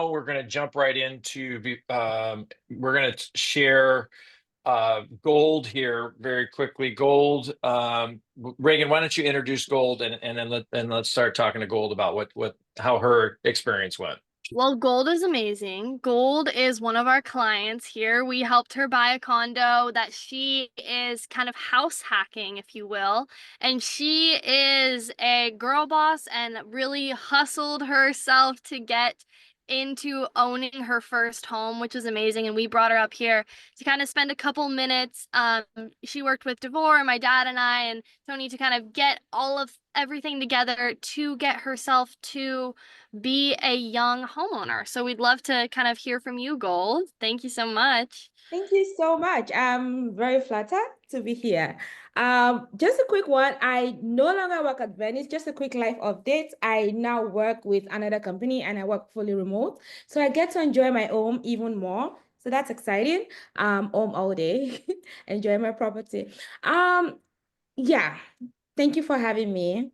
we're going to jump right into we're going to share gold here very quickly. Gold, Reagan, why don't you introduce gold and then let's start talking to gold about what how her experience went. Well, Gold is amazing. Gold is one of our clients here. We helped her buy a condo that she is kind of house hacking, if you will. And she is a girl boss and really hustled herself to get into owning her first home, which is amazing. And we brought her up here to kind of spend a couple minutes. She worked with Devore, my dad and I, and Tony to kind of get all of everything together to get herself to be a young homeowner. So we'd love to kind of hear from you, Gold. Thank you so much. Thank you so much. I'm very flattered to be here. Just a quick one. I no longer work at Venice. Just a quick life update. I now work with another company and I work fully remote. So I get to enjoy my home even more. So that's exciting. Home all day, enjoy my property. Yeah. Thank you for having me.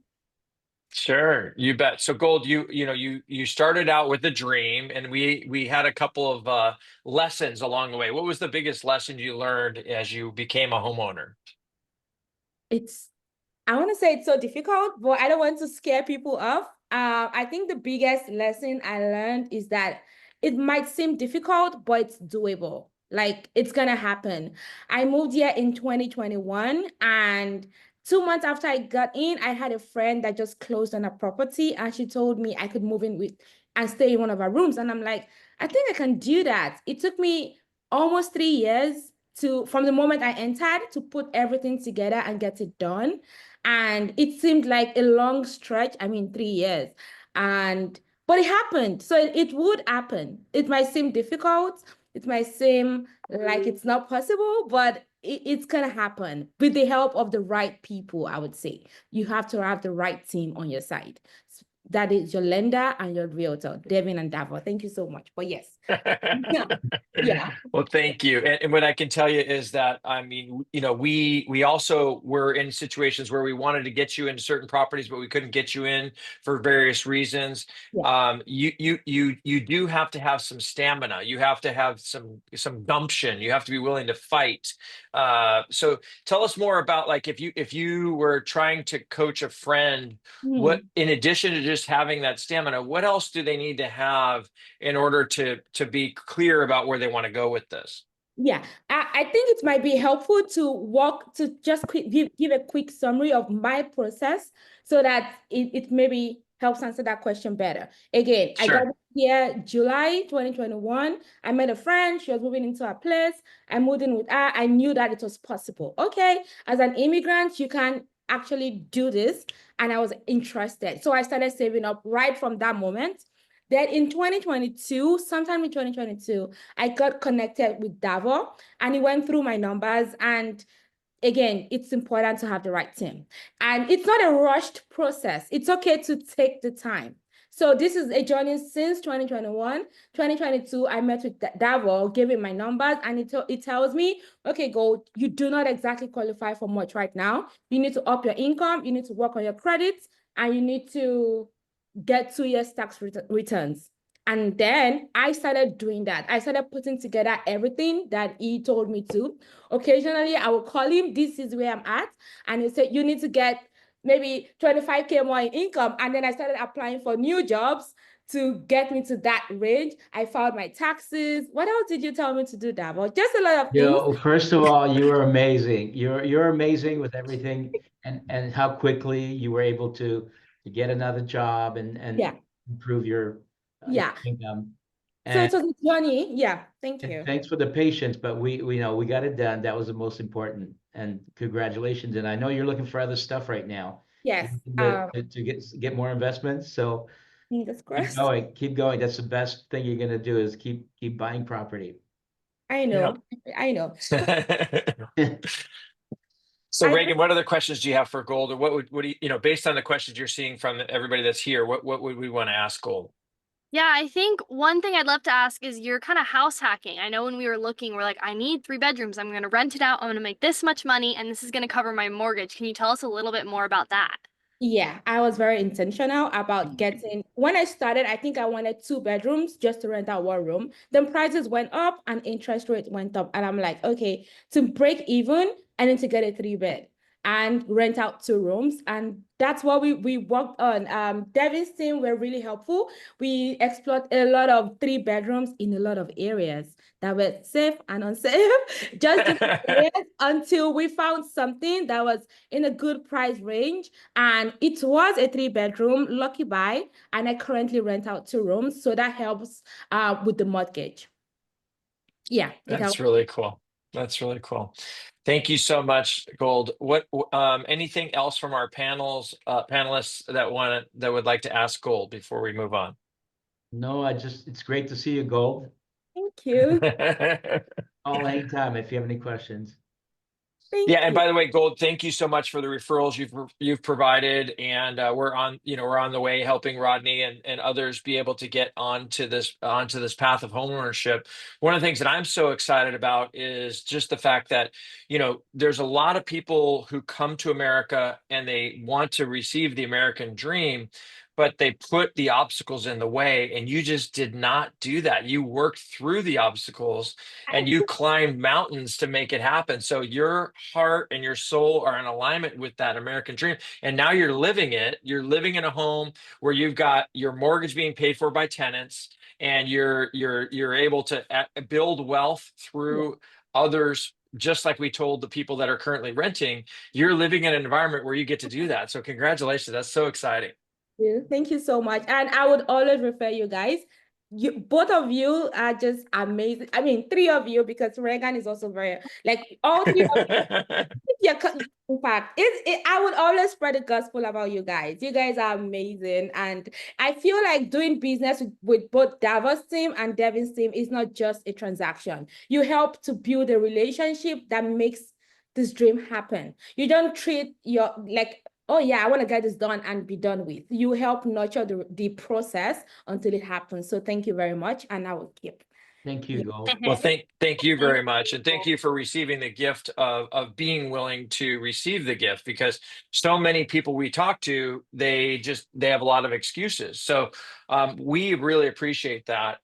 Sure, you bet. So Gold, you started out with a dream, and we had a couple of lessons along the way. What was the biggest lesson you learned as you became a homeowner? It's I want to say it's so difficult, but I don't want to scare people off. I think the biggest lesson I learned is that it might seem difficult, but it's doable. Like it's gonna happen. I moved here in 2021, and 2 months after I got in, I had a friend that just closed on a property, and she told me I could move in with and stay in one of our rooms. And I'm like, I think I can do that. It took me almost 3 years to from the moment I entered to put everything together and get it done. And it seemed like a long stretch. I mean, 3 years. And but it happened. So it would happen. It might seem difficult. It might seem like it's not possible, but it's gonna happen with the help of the right people, I would say. You have to have the right team on your side. That is your lender and your realtor, Devin and Davo. Thank you so much. But yes. Yeah. Yeah. Well, thank you. And what I can tell you is that, I mean, we also were in situations where we wanted to get you into certain properties, but we couldn't get you in for various reasons. Yeah. You do have to have some stamina. You have to have some gumption. You have to be willing to fight. So tell us more about, like, if you were trying to coach a friend, what, Hmm. in addition to just having that stamina, what else do they need to have in order to be clear about where they want to go with this? Yeah, I think it might be helpful to walk to just give a quick summary of my process so that it maybe helps answer that question better. Again, I got Sure. here July 2021. I met a friend. She was moving into a place. I moved in with her. I knew that it was possible. Okay, as an immigrant, you can actually do this. And I was interested. So I started saving up right from that moment. Then in 2022, sometime in 2022, I got connected with Davo and he went through my numbers. And again, it's important to have the right team. And it's not a rushed process. It's okay to take the time. So this is a journey since 2021. 2022, I met with Davo, gave him my numbers, and it tells me, okay, go, you do not exactly qualify for much right now. You need to up your income, you need to work on your credits, and you need to get 2 years tax returns. And then I started doing that. I started putting together everything that he told me to. Occasionally, I will call him, this is where I'm at. And he said, you need to get maybe 25K more in income. And then I started applying for new jobs to get me to that range. I filed my taxes. What else did you tell me to do, Davo? Just a lot of You things. know, first of all, you are amazing. You're amazing with everything and how quickly you were able to get another job and Yeah, improve your yeah. income. So And, it was a journey. Yeah, thank and you. thanks for the patience, but we know we got it done. That was the most important. And congratulations. And I know you're looking for other stuff right now. Yes, You're looking to get more investments. So fingers keep crossed. going, keep going. That's the best thing you're gonna do is keep buying property. I Yeah. know, I know. So I Reagan, what other questions do you have for Gold, or what do you, based on the questions you're seeing from everybody that's here, what would we want to ask Gold? Yeah, I think one thing I'd love to ask is you're kind of house hacking. I know when we were looking, we're like, I need 3 bedrooms. I'm going to rent it out. I'm going to make this much money, and this is going to cover my mortgage. Can you tell us a little bit more about that? Yeah, I was very intentional about getting, when I started, I think I wanted 2 bedrooms just to rent out 1 room. Then prices went up and interest rates went up. And I'm like, okay, to break even, I need to get a 3 bed and rent out 2 rooms. And that's what we worked on. Devin's team were really helpful. We explored a lot of 3 bedrooms in a lot of areas that were safe and unsafe, just different areas until we found something that was in a good price range. And it was a 3 bedroom, lucky buy, and I currently rent out 2 rooms. So that helps with the mortgage. Yeah, it That's helps. really cool. That's really cool. Thank you so much, Gold. What anything else from our panelists that would like to ask Gold before we move on? No, it's great to see you, Gold. Thank you. Call anytime if you have any questions. Thank Yeah, and you. by the way, Gold, thank you so much for the referrals you've provided, and we're on the way helping Rodney and others be able to get onto this path of homeownership. One of the things that I'm so excited about is just the fact that there's a lot of people who come to America and they want to receive the American dream, but they put the obstacles in the way, and you just did not do that. You worked through the obstacles and you climbed mountains to make it happen. So your heart and your soul are in alignment with that American dream. And now you're living it. You're living in a home where you've got your mortgage being paid for by tenants, and you're able to build wealth through others. Just like we told the people that are currently renting, you're living in an environment where you get to do that. So congratulations. That's so exciting. Thank you so much. And I would always refer you guys. Both of you are just amazing. I mean, 3 of you, because Reagan is also very, like, all 3 of you. Yeah, in fact, I would always spread the gospel about you guys. You guys are amazing. And I feel like doing business with both Davos team and Devin's team is not just a transaction. You help to build a relationship that makes this dream happen. You don't treat your, like, oh yeah, I want to get this done and be done with. You help nurture the process until it happens. So thank you very much. And I will keep. Thank you, Gold. Well, thank you very much. And thank you for receiving the gift of being willing to receive the gift, because so many people we talk to, they have a lot of excuses. So we really appreciate that.